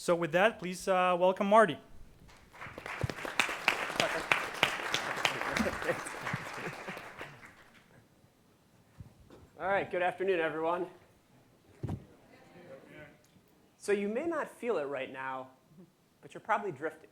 So with that, please welcome Marty. All right, good afternoon, everyone. So you may not feel it right now, but you're probably drifting.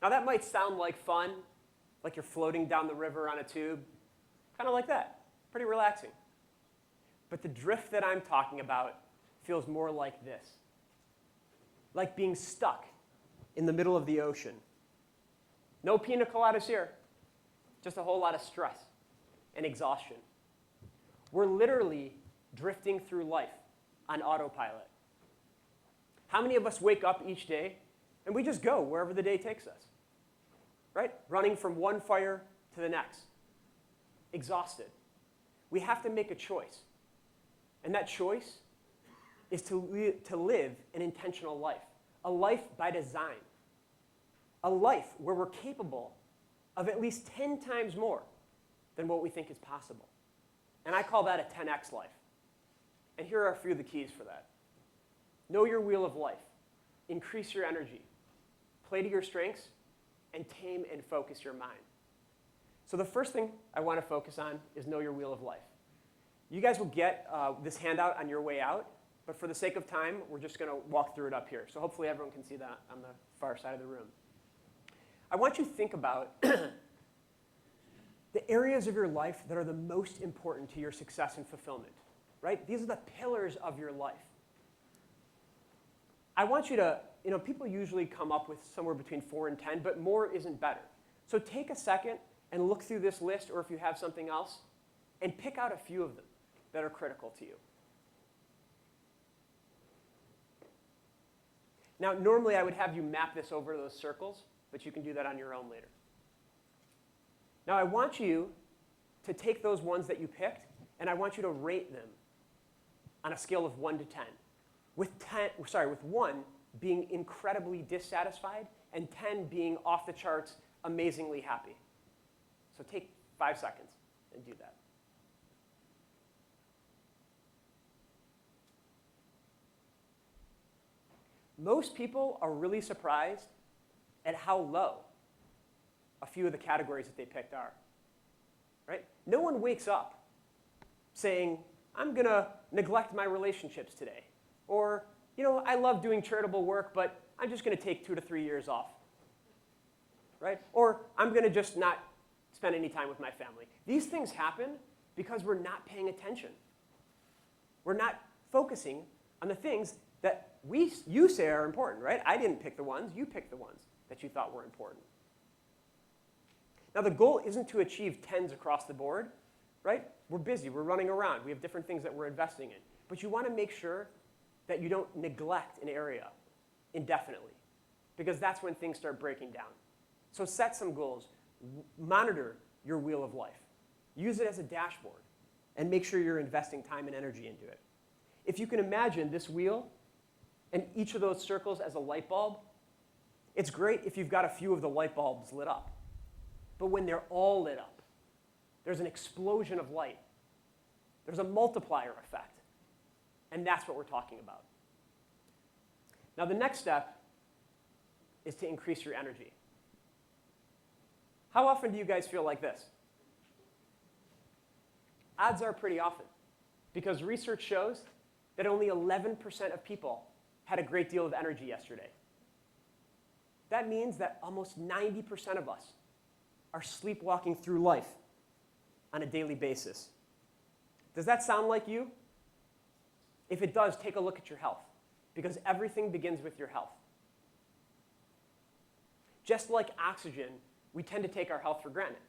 Now that might sound like fun, like you're floating down the river on a tube, kind of like that, pretty relaxing. But the drift that I'm talking about feels more like this, like being stuck in the middle of the ocean. No pina coladas here, just a whole lot of stress and exhaustion. We're literally drifting through life on autopilot. How many of us wake up each day and we just go wherever the day takes us, right? Running from one fire to the next, exhausted. We have to make a choice. And that choice is to live an intentional life, a life by design, a life where we're capable of at least 10 times more than what we think is possible. And I call that a 10x life. And here are a few of the keys for that. Know your wheel of life. Increase your energy. Play to your strengths, and tame and focus your mind. So the first thing I want to focus on is know your wheel of life. You guys will get this handout on your way out, but for the sake of time, we're just going to walk through it up here. So hopefully everyone can see that on the far side of the room. I want you to think about the areas of your life that are the most important to your success and fulfillment, right? These are the pillars of your life. I want you to, people usually come up with somewhere between 4 and 10, but more isn't better. So take a second and look through this list, or if you have something else, and pick out a few of them that are critical to you. Now, normally I would have you map this over those circles, but you can do that on your own later. Now, I want you to take those ones that you picked, and I want you to rate them on a scale of 1 to 10. With 1 being incredibly dissatisfied, and 10 being off the charts, amazingly happy. So take 5 seconds and do that. Most people are really surprised at how low a few of the categories that they picked are, right? No one wakes up saying, I'm going to neglect my relationships today. Or, I love doing charitable work, but I'm just going to take 2 to 3 years off, right? Or I'm going to just not spend any time with my family. These things happen because we're not paying attention. We're not focusing on the things that you say are important, right? I didn't pick the ones. You picked the ones that you thought were important. Now, the goal isn't to achieve 10s across the board, right? We're busy. We're running around. We have different things that we're investing in. But you want to make sure that you don't neglect an area indefinitely, because that's when things start breaking down. So set some goals. Monitor your wheel of life. Use it as a dashboard, and make sure you're investing time and energy into it. If you can imagine this wheel and each of those circles as a light bulb, it's great if you've got a few of the light bulbs lit up. But when they're all lit up, there's an explosion of light. There's a multiplier effect. And that's what we're talking about. Now, the next step is to increase your energy. How often do you guys feel like this? Odds are pretty often, because research shows that only 11% of people had a great deal of energy yesterday. That means that almost 90% of us are sleepwalking through life on a daily basis. Does that sound like you? If it does, take a look at your health, because everything begins with your health. Just like oxygen, we tend to take our health for granted.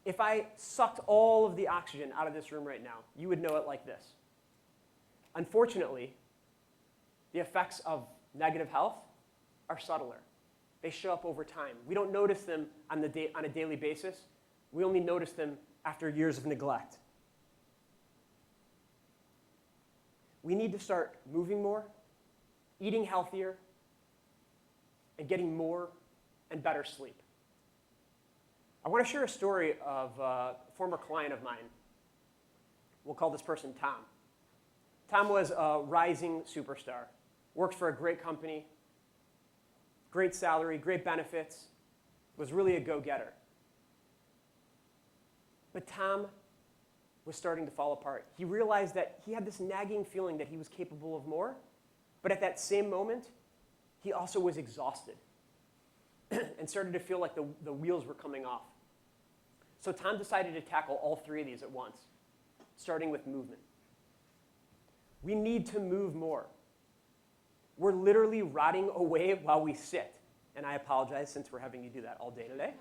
If I sucked all of the oxygen out of this room right now, you would know it like this. Unfortunately, the effects of negative health are subtler. They show up over time. We don't notice them on a daily basis. We only notice them after years of neglect. We need to start moving more, eating healthier, and getting more and better sleep. I want to share a story of a former client of mine. We'll call this person Tom. Tom was a rising superstar. worked for a great company, great salary, great benefits, was really a go-getter. But Tom was starting to fall apart. He realized that he had this nagging feeling that he was capable of more, but at that same moment, he also was exhausted and started to feel like the wheels were coming off. So Tom decided to tackle all three of these at once, starting with movement. We need to move more. We're literally rotting away while we sit. And I apologize since we're having you do that all day today.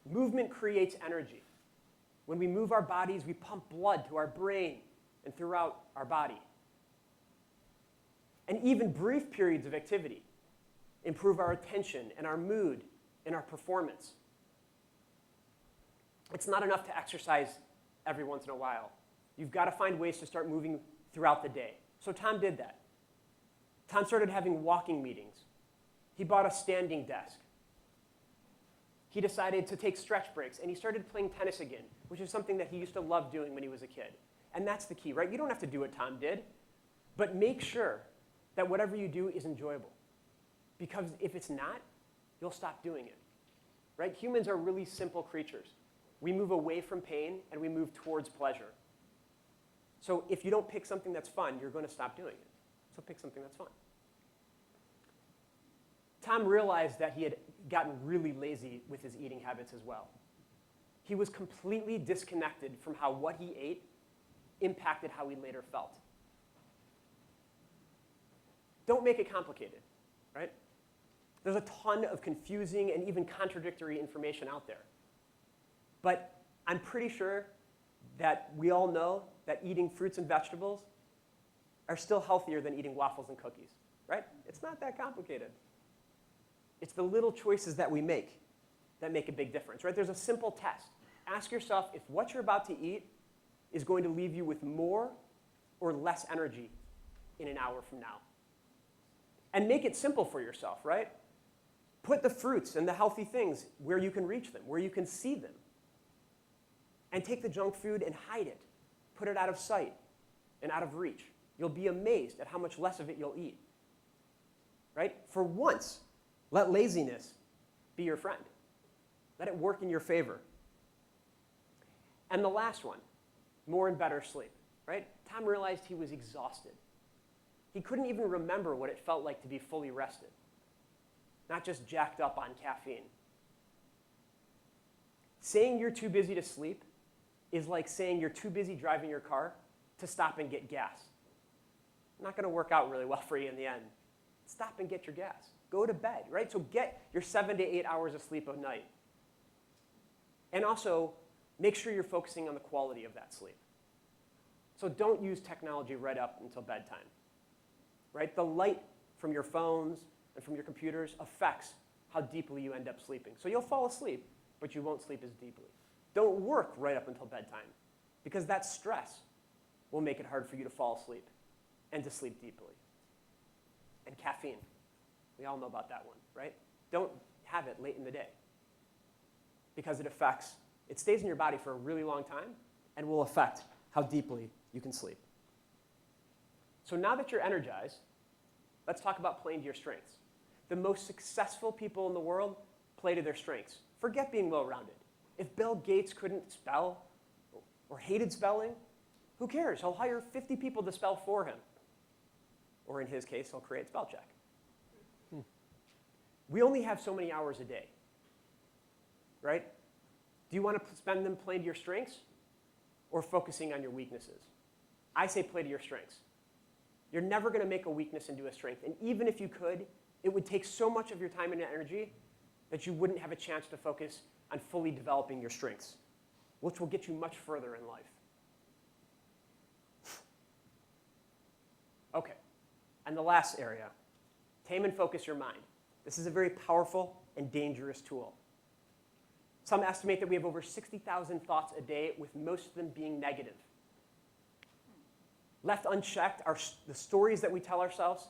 Movement creates energy. When we move our bodies, we pump blood to our brain and throughout our body. And even brief periods of activity improve our attention and our mood and our performance. It's not enough to exercise every once in a while. You've got to find ways to start moving throughout the day. So Tom did that. Tom started having walking meetings. He bought a standing desk. He decided to take stretch breaks, and he started playing tennis again, which is something that he used to love doing when he was a kid. And that's the key, right? You don't have to do what Tom did, but make sure that whatever you do is enjoyable. Because if it's not, you'll stop doing it, right? Humans are really simple creatures. We move away from pain, and we move towards pleasure. So if you don't pick something that's fun, you're going to stop doing it. So pick something that's fun. Tom realized that he had gotten really lazy with his eating habits as well. He was completely disconnected from how what he ate impacted how he later felt. Don't make it complicated, right? There's a ton of confusing and even contradictory information out there. But I'm pretty sure that we all know that eating fruits and vegetables are still healthier than eating waffles and cookies, right? It's not that complicated. It's the little choices that we make that make a big difference, right? There's a simple test. Ask yourself if what you're about to eat is going to leave you with more or less energy in an hour from now. And make it simple for yourself, right? Put the fruits and the healthy things where you can reach them, where you can see them. And take the junk food and hide it. Put it out of sight and out of reach. You'll be amazed at how much less of it you'll eat, right? For once, let laziness be your friend. Let it work in your favor. And the last one, more and better sleep, right? Tom realized he was exhausted. He couldn't even remember what it felt like to be fully rested, not just jacked up on caffeine. Saying you're too busy to sleep is like saying you're too busy driving your car to stop and get gas. Not going to work out really well for you in the end. Stop and get your gas. Go to bed, right? So get your 7 to 8 hours of sleep a night. And also, make sure you're focusing on the quality of that sleep. So don't use technology right up until bedtime, right? The light from your phones and from your computers affects how deeply you end up sleeping. So you'll fall asleep, but you won't sleep as deeply. Don't work right up until bedtime, because that stress will make it hard for you to fall asleep and to sleep deeply. And caffeine. We all know about that one, right? Don't have it late in the day, because it stays in your body for a really long time and will affect how deeply you can sleep. So now that you're energized, let's talk about playing to your strengths. The most successful people in the world play to their strengths. Forget being well-rounded. If Bill Gates couldn't spell or hated spelling, who cares? He'll hire 50 people to spell for him. Or in his case, he'll create spell check. We only have so many hours a day, right? Do you want to spend them playing to your strengths or focusing on your weaknesses? I say play to your strengths. You're never going to make a weakness into a strength. And even if you could, it would take so much of your time and energy that you wouldn't have a chance to focus on fully developing your strengths, which will get you much further in life. Okay, and the last area, tame and focus your mind. This is a very powerful and dangerous tool. Some estimate that we have over 60,000 thoughts a day, with most of them being negative. Left unchecked, the stories that we tell ourselves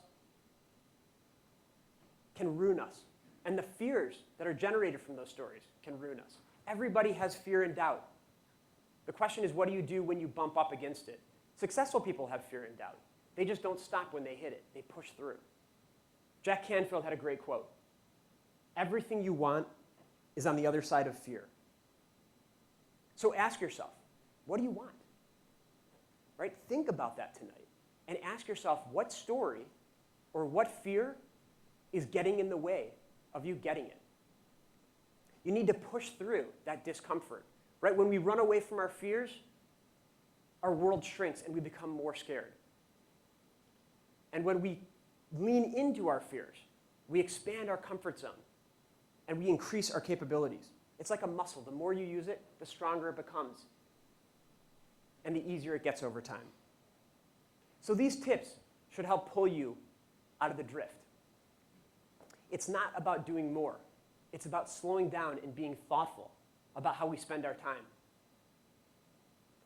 can ruin us. And the fears that are generated from those stories can ruin us. Everybody has fear and doubt. The question is, what do you do when you bump up against it? Successful people have fear and doubt. They just don't stop when they hit it. They push through. Jack Canfield had a great quote. Everything you want is on the other side of fear. So ask yourself, what do you want? Right? Think about that tonight. And ask yourself, what story or what fear is getting in the way of you getting it? You need to push through that discomfort. Right? When we run away from our fears, our world shrinks and we become more scared. And when we lean into our fears, we expand our comfort zone and we increase our capabilities. It's like a muscle. The more you use it, the stronger it becomes and the easier it gets over time. So these tips should help pull you out of the drift. It's not about doing more. It's about slowing down and being thoughtful about how we spend our time,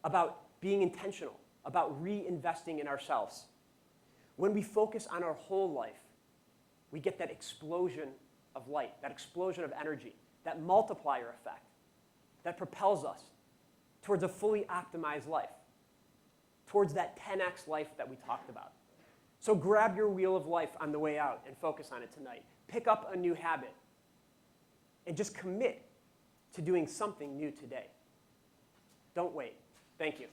about being intentional, about reinvesting in ourselves. When we focus on our whole life, we get that explosion of light, that explosion of energy, that multiplier effect that propels us towards a fully optimized life, towards that 10x life that we talked about. So grab your wheel of life on the way out and focus on it tonight. Pick up a new habit and just commit to doing something new today. Don't wait. Thank you.